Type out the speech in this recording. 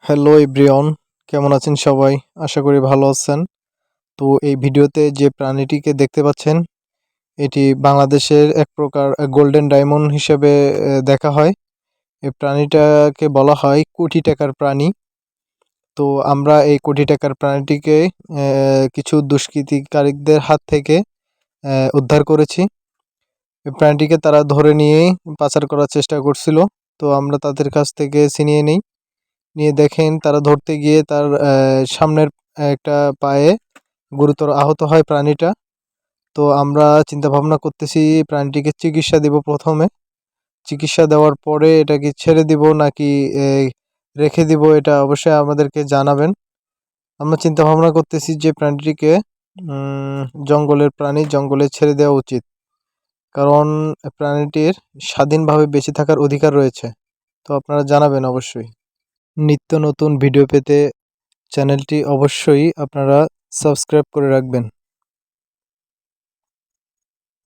Hello everyone, কেমন আছেন সবাই? আশা করি ভালো আছেন। তো এই ভিডিওতে যে প্রাণীটিকে দেখতে পাচ্ছেন, এটি বাংলাদেশের এক প্রকার গোল্ডেন ডায়মন্ড হিসেবে দেখা হয়। এই প্রাণীটাকে বলা হয় কোটি টাকার প্রাণী। তো আমরা এই কোটি টাকার প্রাণীটিকে কিছু দুষ্কৃতিকারীদের হাত থেকে উদ্ধার করেছি। এই প্রাণীটিকে তারা ধরে নিয়েই পাচার করার চেষ্টা করছিল। তো আমরা তাদের কাছ থেকে ছিনিয়ে নিই। নিয়ে দেখেন তারা ধরতে গিয়ে তার সামনের একটা পায়ে গুরুতর আহত হয় প্রাণীটা। তো আমরা চিন্তা ভাবনা করতেছি প্রাণীটিকে চিকিৎসা দিব প্রথমে। চিকিৎসা দেওয়ার পরে এটাকে ছেড়ে দিব নাকি রেখে দিব, এটা অবশ্যই আমাদেরকে জানাবেন। আমরা চিন্তা ভাবনা করতেছি যে প্রাণীটিকে জঙ্গলের প্রাণী, জঙ্গলে ছেড়ে দেওয়া উচিত। কারণ প্রাণীটির স্বাধীনভাবে বেঁচে থাকার অধিকার রয়েছে। তো আপনারা জানাবেন অবশ্যই। নিত্য নতুন ভিডিও পেতে চ্যানেলটি অবশ্যই আপনারা সাবস্ক্রাইব করে রাখবেন।